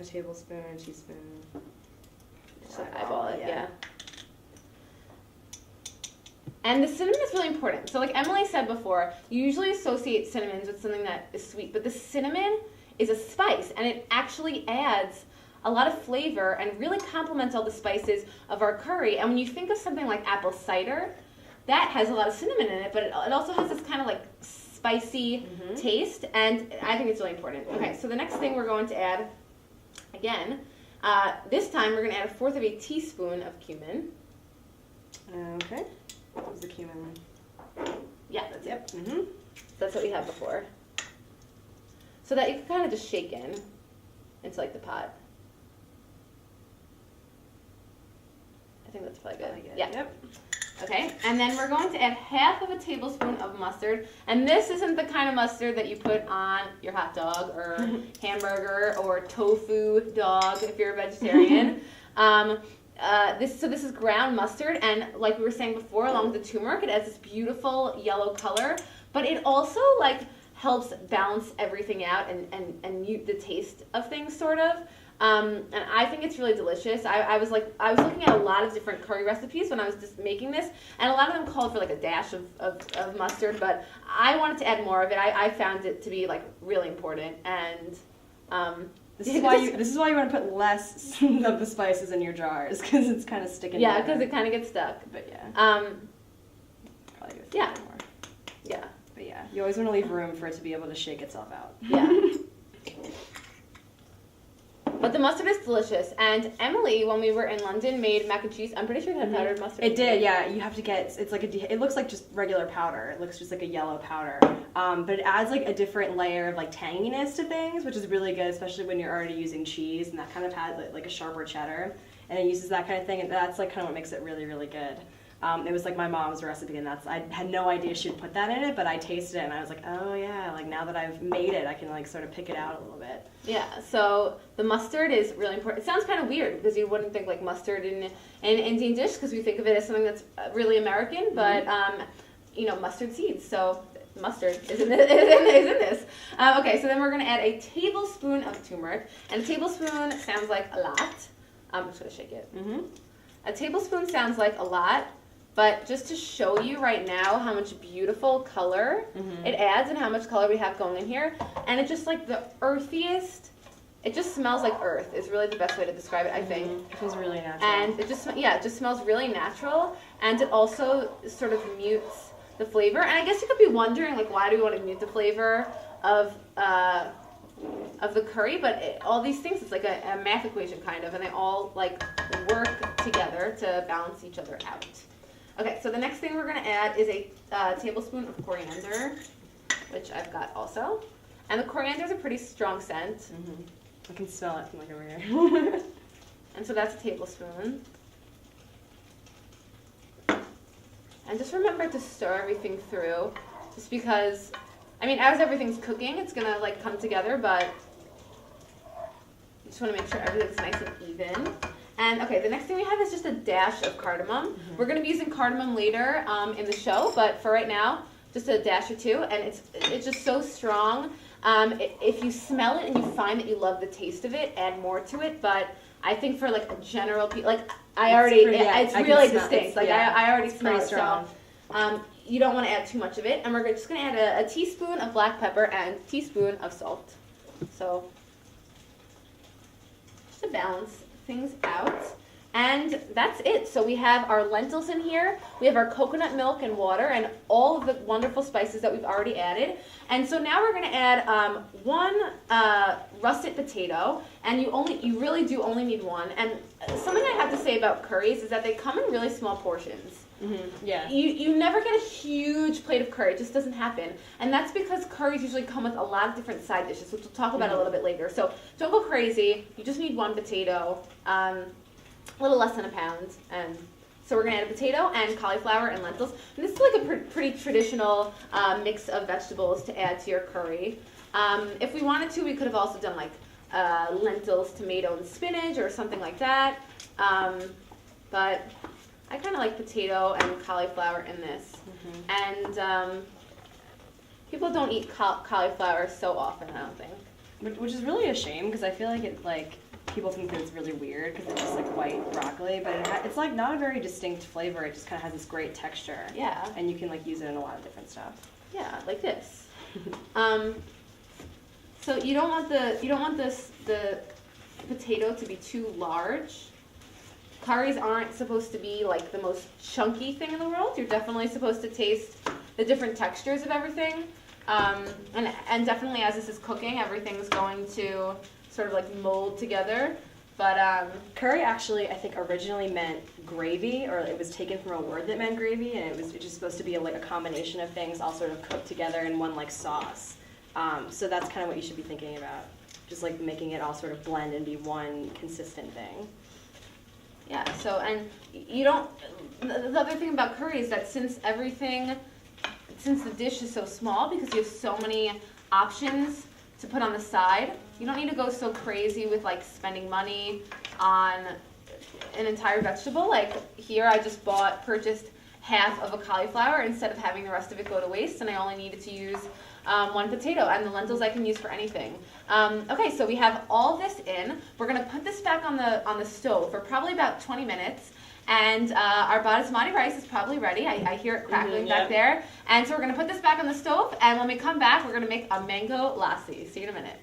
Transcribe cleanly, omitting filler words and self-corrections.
A tablespoon, a teaspoon. Just like eyeball it, yeah. And the cinnamon is really important. So like Emily said before, you usually associate cinnamons with something that is sweet, but the cinnamon is a spice, and it actually adds a lot of flavor and really complements all the spices of our curry. And when you think of something like apple cider, that has a lot of cinnamon in it, but it also has this kind of like spicy taste, and I think it's really important. Okay, so the next thing we're going to add, again, this time we're going to add 1/4 teaspoon of cumin. Okay. What was the cumin? Yeah, that's it. Mm-hmm. That's what we had before. So that you can kind of just shake in into like the pot. I think that's probably good. Good. Yeah. Yep. Okay, and then we're going to add 1/2 tablespoon of mustard. And this isn't the kind of mustard that you put on your hot dog or hamburger or tofu dog if you're a vegetarian. This is ground mustard, and like we were saying before, along with the turmeric, it adds this beautiful yellow color, but it also like helps balance everything out and mute the taste of things, sort of. And I think it's really delicious. I was looking at a lot of different curry recipes when I was just making this, and a lot of them called for like a dash of mustard, but I wanted to add more of it. I found it to be like really important, and this is why you want to put less of the spices in your jars, because it's kind of sticking. Yeah, because it kind of gets stuck. But yeah. Probably go yeah. more. Yeah. But yeah, you always want to leave room for it to be able to shake itself out. Yeah. But the mustard is delicious, and Emily, when we were in London, made mac and cheese. I'm pretty sure it had powdered mustard. It did, yeah. You have to get, it's like it looks like just regular powder. It looks just like a yellow powder. But it adds like a different layer of like tanginess to things, which is really good, especially when you're already using cheese, and that kind of has like a sharper cheddar. And it uses that kind of thing, and that's like kind of what makes it really, really good. It was like my mom's recipe, and I had no idea she'd put that in it, but I tasted it and I was like, oh yeah, like now that I've made it, I can like sort of pick it out a little bit. Yeah, so the mustard is really important. It sounds kind of weird because you wouldn't think like mustard in an Indian dish because we think of it as something that's really American, but mustard seeds. So mustard is in this. Okay, so then we're going to add a tablespoon of turmeric, and a tablespoon sounds like a lot. I'm just going to shake it. A tablespoon sounds like a lot. But just to show you right now how much beautiful color it adds and how much color we have going in here. And it's just like the earthiest, it just smells like earth is really the best way to describe it, I think. It feels really natural. And it just smells really natural. And it also sort of mutes the flavor. And I guess you could be wondering, like, why do we want to mute the flavor of the curry? But all these things, it's like a math equation kind of, and they all like work together to balance each other out. Okay, so the next thing we're going to add is a tablespoon of coriander, which I've got also. And the coriander is a pretty strong scent. I can smell it from like over here. And so that's a tablespoon. And just remember to stir everything through, just because, I mean, as everything's cooking, it's going to like come together, but you just want to make sure everything's nice and even. And okay, the next thing we have is just a dash of cardamom. We're going to be using cardamom later in the show, but for right now, just a dash or two, and it's just so strong. If you smell it and you find that you love the taste of it, add more to it. But I think for like a general, it's really distinct. I already smell it. So you don't want to add too much of it, and we're just going to add a teaspoon of black pepper and a teaspoon of salt. So just to balance things out, and that's it. So we have our lentils in here, we have our coconut milk and water, and all of the wonderful spices that we've already added. And so now we're going to add one russet potato, and you really do only need one. And something I have to say about curries is that they come in really small portions. Yeah. You never get a huge plate of curry. It just doesn't happen. And that's because curries usually come with a lot of different side dishes, which we'll talk about a little bit later. So don't go crazy. You just need one potato, a little less than a pound. And so we're going to add a potato and cauliflower and lentils. And this is like a pretty traditional mix of vegetables to add to your curry. If we wanted to, we could have also done like lentils, tomato, and spinach or something like that. But I kind of like potato and cauliflower in this. And people don't eat cauliflower so often, I don't think. Which is really a shame, because I feel like it people think that it's really weird because it's just like white broccoli, but it's like not a very distinct flavor. It just kind of has this great texture. Yeah. And you can like use it in a lot of different stuff. Yeah, like this. So you don't want the potato to be too large. Curries aren't supposed to be like the most chunky thing in the world. You're definitely supposed to taste the different textures of everything. And definitely as this is cooking, everything's going to sort of like mold together. But curry actually, I think, originally meant gravy, or it was taken from a word that meant gravy, and it's just supposed to be like a combination of things all sort of cooked together in one like sauce. So that's kind of what you should be thinking about, just like making it all sort of blend and be one consistent thing. yeah, so, and you don't, the other thing about curry is that since the dish is so small, because you have so many options to put on the side, you don't need to go so crazy with like spending money on an entire vegetable. Like here I just purchased half of a cauliflower instead of having the rest of it go to waste, and I only needed to use one potato, and the lentils I can use for anything. Okay, so we have all this in. We're gonna put this back on the stove for probably about 20 minutes. And our basmati rice is probably ready. I hear it crackling back there. And so we're going to put this back on the stove, and when we come back, we're going to make a mango lassi. See you in a minute.